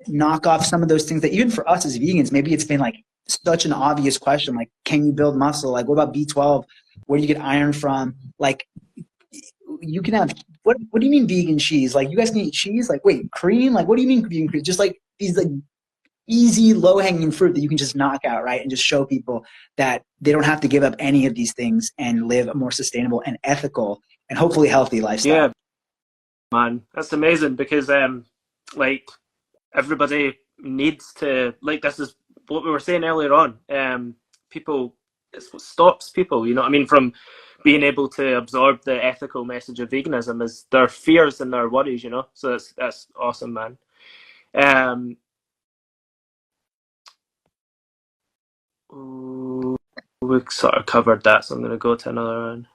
knock off some of those things that even for us as vegans, maybe it's been like such an obvious question, like, can you build muscle? Like, what about B12? Where do you get iron from? Like, you can have, what do you mean vegan cheese? Like, you guys can eat cheese? Like, wait, cream? Like, what do you mean vegan cream? Just like these like easy low-hanging fruit that you can just knock out, right? And just show people that they don't have to give up any of these things and live a more sustainable and ethical and hopefully healthy lifestyle. yeah, man, that's amazing because like everybody needs to, like, this is what we were saying earlier on. People, it's what stops people, you know what I mean, from being able to absorb the ethical message of veganism is their fears and their worries, you know. So that's awesome, man. Um, we sort of covered that, so I'm going to go to another one.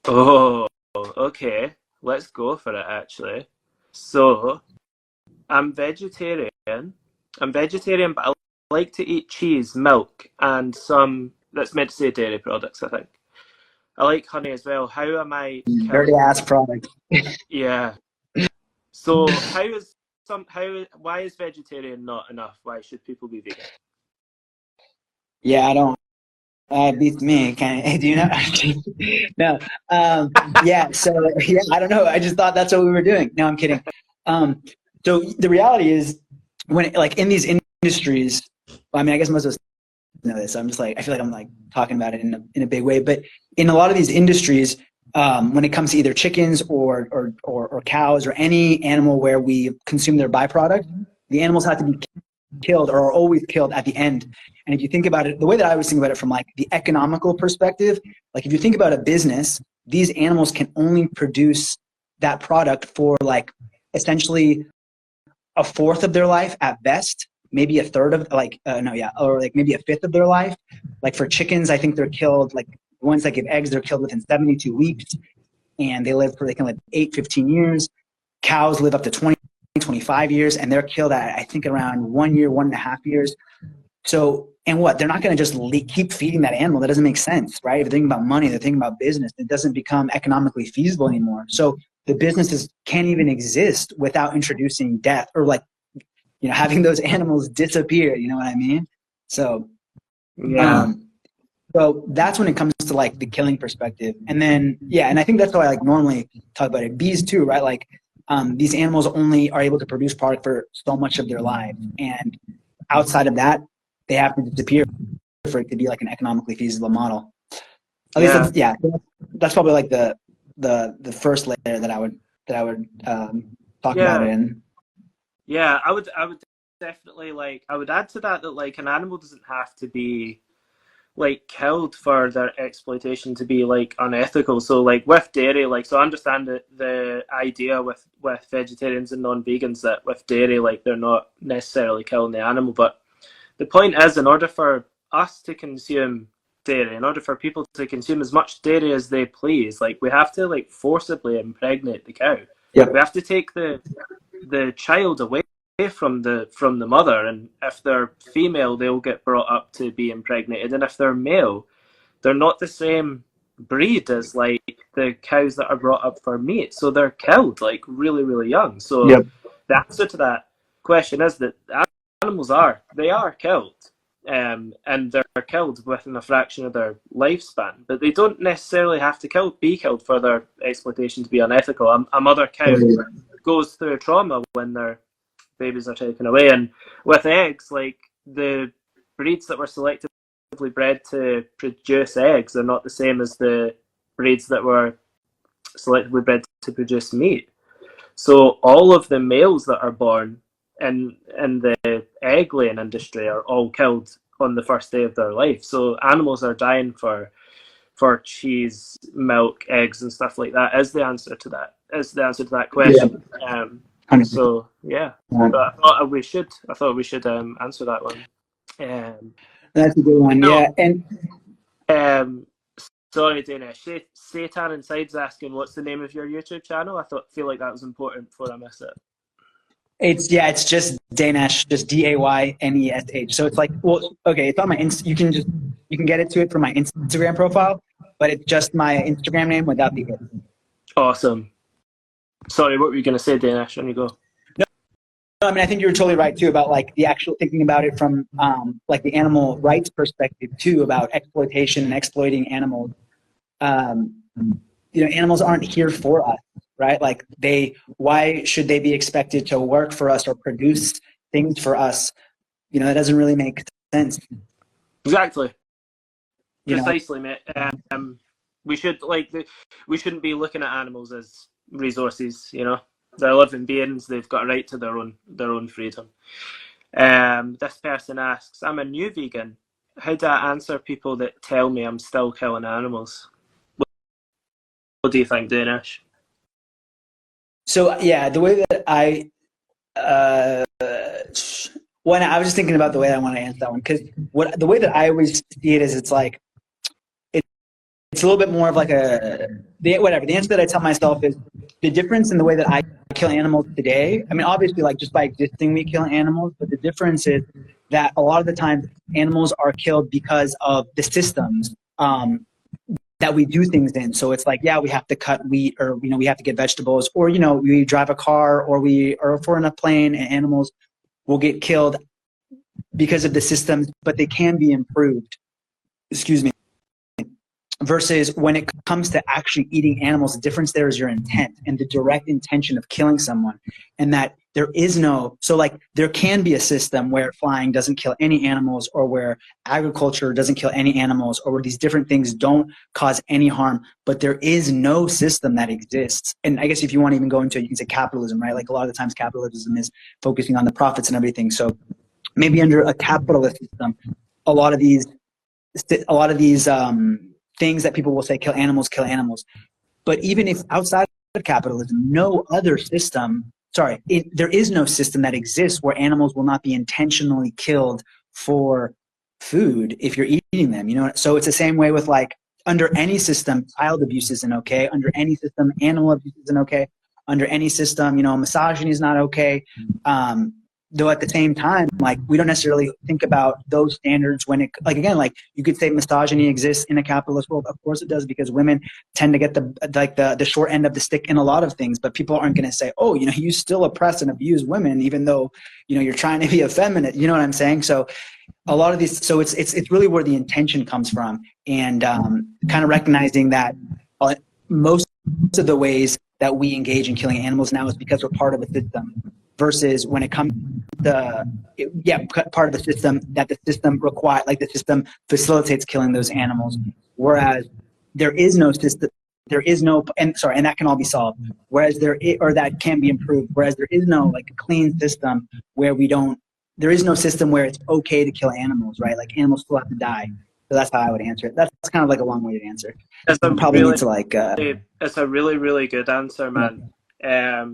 Oh, okay. Let's go for it, actually. So, I'm vegetarian. I'm vegetarian, but I like to eat cheese, milk, and some, that's meant to say dairy products, I think. I like honey as well. How am I Dirty killing? ass product. Yeah. So, why is vegetarian not enough? Why should people be vegan? Yeah, I don't. Beats me. Can do you know? No. Yeah. So yeah, I don't know. I just thought that's what we were doing. No, I'm kidding. So the reality is, when like in these industries, I mean, I guess most of us know this. I'm just like, I feel like I'm like talking about it in a big way, but in a lot of these industries, when it comes to either chickens or cows or any animal where we consume their byproduct, the animals have to be killed or are always killed at the end. And if you think about it, the way that I always think about it from like the economical perspective, like if you think about a business, these animals can only produce that product for like essentially a fourth of their life at best, maybe a third of or like maybe a fifth of their life. Like for chickens, I think they're killed, like the ones that give eggs, they're killed within 72 weeks and they can live 8, 15 years. Cows live up to 20, 25 years and they're killed at, I think around 1 year, 1.5 years. So, and what, they're not going to just keep feeding that animal. That doesn't make sense, right? If they're thinking about money, they're thinking about business. It doesn't become economically feasible anymore. So the businesses can't even exist without introducing death or like, having those animals disappear. You know what I mean? So, Yeah. So that's when it comes to like the killing perspective. And then, and I think that's why I like normally talk about it. Bees too, right? Like these animals only are able to produce product for so much of their lives. And outside of that, they have to disappear for it to be like an economically feasible model. At least that's probably like the first layer that I would talk about it in. Yeah, I would definitely I would add to that like an animal doesn't have to be like killed for their exploitation to be like unethical. So like with dairy, like so I understand the idea with vegetarians and non-vegans that with dairy like they're not necessarily killing the animal, but the point is in order for us to consume dairy, in order for people to consume as much dairy as they please, like we have to like forcibly impregnate the cow. Yep. We have to take the child away from the mother, and if they're female they'll get brought up to be impregnated, and if they're male they're not the same breed as like the cows that are brought up for meat, so they're killed like really really young. So the answer to that question is that animals are killed, and they're killed within a fraction of their lifespan, but they don't necessarily have to be killed for their exploitation to be unethical. A mother cow goes through trauma when their babies are taken away, and with eggs, like the breeds that were selectively bred to produce eggs are not the same as the breeds that were selectively bred to produce meat. So all of the males that are born in the egg laying industry are all killed on the first day of their life. So animals are dying for cheese, milk, eggs, and stuff like that. Is the answer to that question? So but I thought we should answer that one. That's a good one. And sorry, Daynesh. Satan Inside's asking, "What's the name of your YouTube channel?" I feel like that was important before I miss it. It's just Daynesh, just Daynesh. So it's like, it's on my you can get it to it from my Instagram profile, but it's just my Instagram name without the it. Awesome. Sorry, what were you going to say, Daynesh? On you go. No, I mean I think you're totally right too about like the actual thinking about it from like the animal rights perspective too, about exploitation and exploiting animals. Animals aren't here for us, right? Like why should they be expected to work for us or produce things for us? That doesn't really make sense. Exactly. Precisely, mate. We shouldn't be looking at animals as resources. They're living beings. They've got a right to their own freedom. This person asks, "I'm a new vegan. How do I answer people that tell me I'm still killing animals?" What do you think, Daynesh? So the way that I I was just thinking about the way I want to answer that one, because the way that I always see it is it's like it's a little bit more of like the answer that I tell myself is the difference in the way that I kill animals today. I mean, obviously, like just by existing, we kill animals, but the difference is that a lot of the time animals are killed because of the systems that we do things in. So it's like, we have to cut wheat, or we have to get vegetables, or we drive a car, or if we're in a plane, and animals will get killed because of the systems, but they can be improved. Excuse me. Versus when it comes to actually eating animals, the difference there is your intent and the direct intention of killing someone. And that there is no, so like there can be a system where flying doesn't kill any animals, or where agriculture doesn't kill any animals, or where these different things don't cause any harm, but there is no system that exists. And I guess if you want to even go into it, you can say capitalism, right? Like a lot of the times capitalism is focusing on the profits and everything. So maybe under a capitalist system, a lot of these things that people will say kill animals, kill animals. But even if outside of capitalism, no other system, there is no system that exists where animals will not be intentionally killed for food if you're eating them. You know, so it's the same way with like under any system, child abuse isn't okay. Under any system, animal abuse isn't okay. Under any system, misogyny is not okay. Though at the same time, like we don't necessarily think about those standards when it, like again, like you could say misogyny exists in a capitalist world. Of course it does, because women tend to get the short end of the stick in a lot of things. But people aren't going to say, oh, you still oppress and abuse women, even though you're trying to be effeminate. You know what I'm saying? So a lot of these, so it's really where the intention comes from, and kind of recognizing that most of the ways that we engage in killing animals now is because we're part of a system. Versus when it comes to, part of the system that the system like the system facilitates killing those animals. Whereas there is no system, and that can all be solved. Whereas that can be improved. Whereas there is no like a clean system where there is no system where it's okay to kill animals, right? Like animals still have to die. So that's how I would answer it. That's kind of like a long-winded answer. It's a really, really good answer, man. Yeah.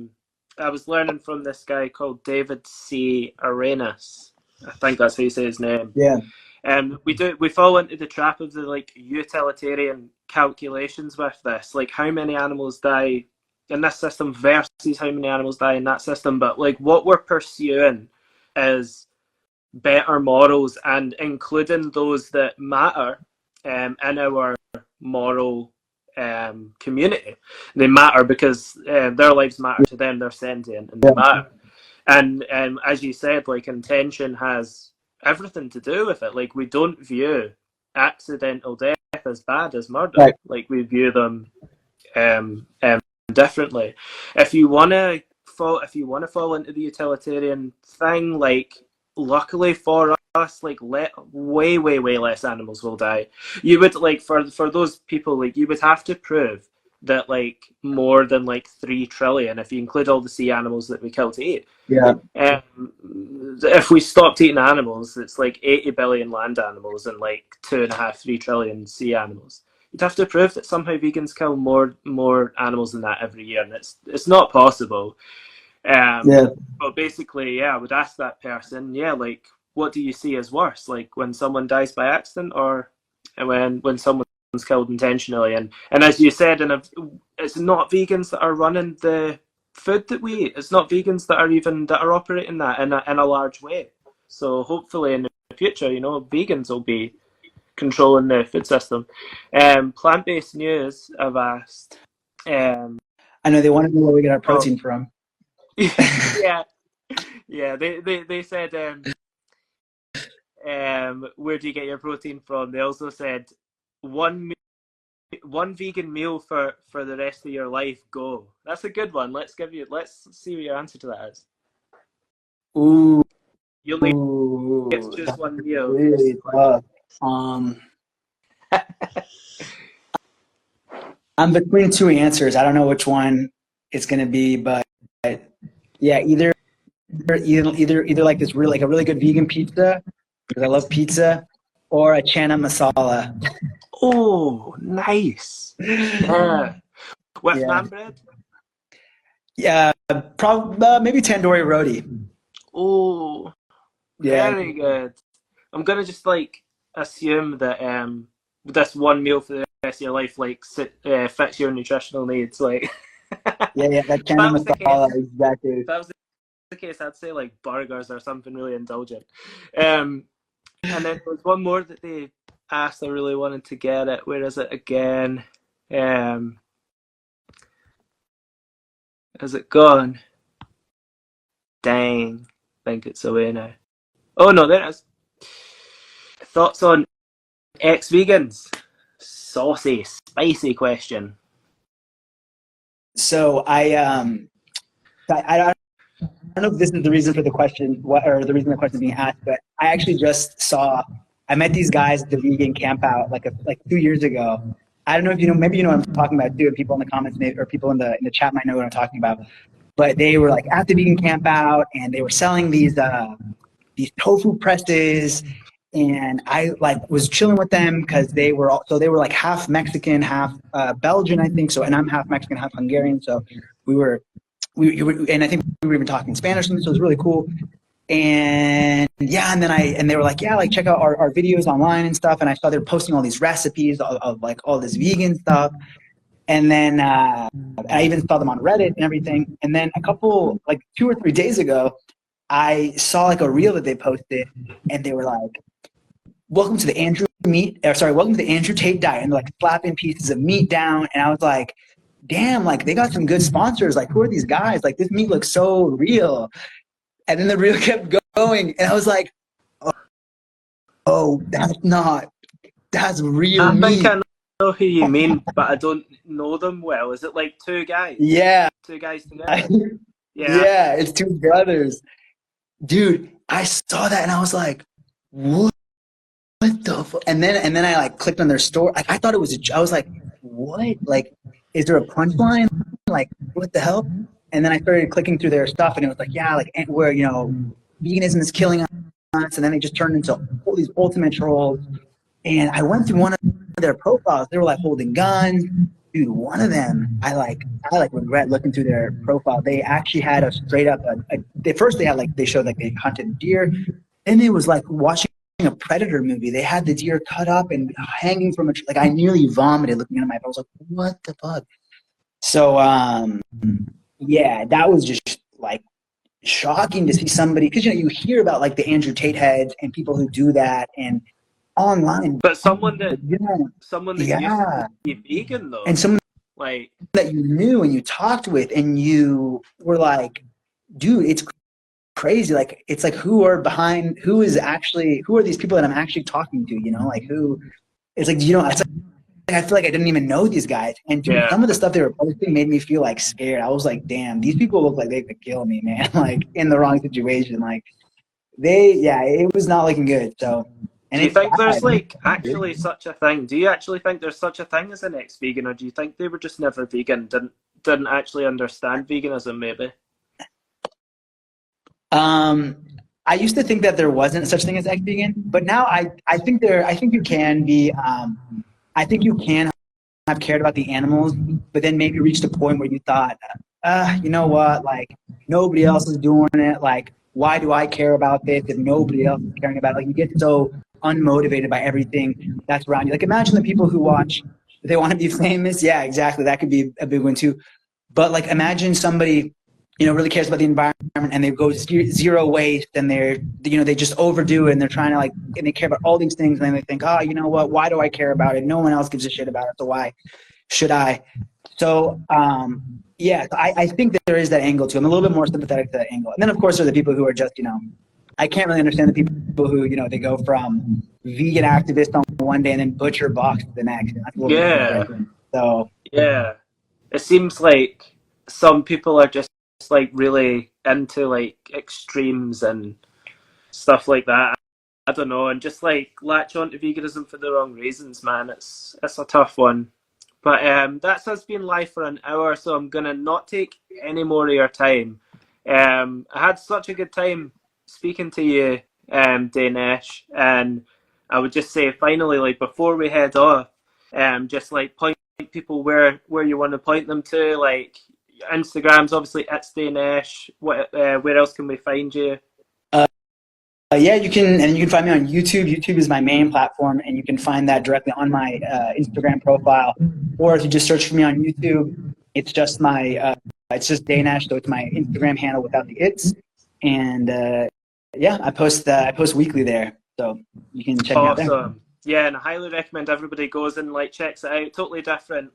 I was learning from this guy called David C. Arenas. I think that's how you say his name. Yeah. We fall into the trap of the like utilitarian calculations with this, like how many animals die in this system versus how many animals die in that system. But like what we're pursuing is better morals, and including those that matter in our moral community. They matter because their lives matter to them. They're sentient and they matter. And as you said, like intention has everything to do with it. Like we don't view accidental death as bad as murder. Right. Like we view them differently. If you want to fall into the utilitarian thing, like luckily for us, like way less animals will die. You would like for those people, like you would have to prove that like more than like 3 trillion, if you include all the sea animals that we kill to eat. Yeah. If we stopped eating animals, it's like 80 billion land animals and like 2.5-3 trillion sea animals. You'd have to prove that somehow vegans kill more animals than that every year, and it's not possible. But basically, I would ask that person, like, what do you see as worse? Like when someone dies by accident, or when someone's killed intentionally? And as you said, it's not vegans that are running the food that we eat. It's not vegans that are operating that in a large way. So hopefully in the future, vegans will be controlling the food system. Plant-based news, I've asked. I know they want to know where we get our protein from. yeah. They said, where do you get your protein from? They also said one vegan meal for the rest of your life. Go. That's a good one. Let's see what your answer to that is. Ooh. You only get to choose one meal. Really tough. I'm between two answers. I don't know which one it's gonna be, but yeah, either like this really like a really good vegan pizza, because I love pizza, or a chana masala. Oh, nice. With naan bread? Yeah, probably maybe tandoori roti. Oh, very good. I'm gonna just like assume that this one meal for the rest of your life like fits your nutritional needs. Like yeah, that chana masala, exactly. If that was the case, I'd say like burgers or something really indulgent. And then there was one more that they asked. I really wanted to get it. Where is it again? Has it gone? Dang, I think it's away now. Oh no, there it is. Thoughts on ex-vegans? Saucy, spicy question. So I don't know if this is the reason for the question, or the reason the question is being asked, but I actually just saw, I met these guys at the vegan camp out like 2 years ago. I don't know if you know, maybe you know what I'm talking about too. People in the comments or people in the chat might know what I'm talking about. But they were like at the vegan camp out, and they were selling these tofu presses, and I like was chilling with them because they were like half Mexican, half Belgian, I think. So, and I'm half Mexican, half Hungarian. So we were and I think we were even talking Spanish, so it was really cool. And yeah, and they were like, yeah, like check out our videos online and stuff. And I saw they were posting all these recipes of like all this vegan stuff. And then I even saw them on Reddit and everything. And then a couple, like 2 or 3 days ago, I saw like a reel that they posted, and they were like, welcome to the welcome to the Andrew Tate diet, and they're like slapping pieces of meat down. And I was like, damn, like they got some good sponsors. Like, who are these guys? Like, this meat looks so real. And then the reel kept going, and I was like, oh, that's real I meat. think I know who you mean, but I don't know them well. Is it like two guys? Yeah. Two guys together? Yeah, it's two brothers. Dude, I saw that and I was like, what the fuck? And then I like clicked on their store. Like, I thought it was I was like, what? Like, is there a punchline? Like, what the hell? And then I started clicking through their stuff, and it was like, yeah, like where, veganism is killing us. And then they just turned into all these ultimate trolls. And I went through one of their profiles. They were like holding guns. Dude, one of them, I regret looking through their profile. They actually had a straight up, they showed like they hunted deer. Then it was like watching a Predator movie. They had the deer cut up and hanging from a tree. Like, I nearly vomited looking at my phone. I was like, what the fuck? So, yeah, that was just like shocking to see somebody, because you hear about like the Andrew Tate heads and people who do that and online, but someone that yeah, used to be vegan though, and someone like that you knew and you talked with, and you were like, dude, it's crazy. Like, it's like, who are these people that I'm actually talking to? Like, who? It's like, it's like, I feel like I didn't even know these guys. And dude, some of the stuff they were posting made me feel like scared. I was like, damn, these people look like they could kill me, man. Like, in the wrong situation. Like, it was not looking good. So, do you think there's like actually such a thing? Do you actually think there's such a thing as an ex-vegan, or do you think they were just never vegan, didn't actually understand veganism maybe? I used to think that there wasn't such thing as ex-vegan, but now I think you can be, I think you can have cared about the animals, but then maybe reached a point where you thought, you know what, like, nobody else is doing it. Like, why do I care about this if nobody else is caring about it? Like, you get so unmotivated by everything that's around you. Like, imagine the people who watch, they want to be famous. Yeah, exactly. That could be a big one too. But like, imagine somebody, really cares about the environment, and they go zero waste, and they just overdo it, and they're trying to like, and they care about all these things, and then they think, oh, you know what? Why do I care about it? No one else gives a shit about it, so why should I? So, yeah, I think that there is that angle too. I'm a little bit more sympathetic to that angle. And then, of course, there are the people who are just, I can't really understand the people who, they go from vegan activist on one day and then butcher box the next. That's a little bit different. So, yeah, it seems like some people are just like really into like extremes and stuff like that. I don't know, and just like latch onto veganism for the wrong reasons, man. It's a tough one. But that's us being live for an hour, so I'm gonna not take any more of your time. I had such a good time speaking to you, Daynesh, and I would just say finally, like before we head off, just like point people where you want to point them to, like Instagram's obviously it's Daynesh. Where else can we find you? yeah, you can find me on YouTube. YouTube is my main platform, and you can find that directly on my Instagram profile. Or if you just search for me on YouTube, it's just it's just Daynesh, so it's my Instagram handle without the its. And yeah, I post weekly there, so you can check me out there. Awesome. Yeah, and I highly recommend everybody goes and like checks it out. Totally different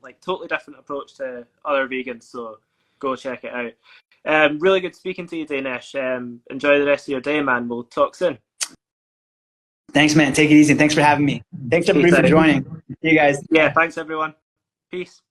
approach to other vegans. So go check it out. Really good speaking to you, Daynesh. Enjoy the rest of your day, man. We'll talk soon. Thanks, man. Take it easy. Thanks for having me. Thanks everybody Peace for out. joining. See you guys. Yeah, thanks everyone. Peace.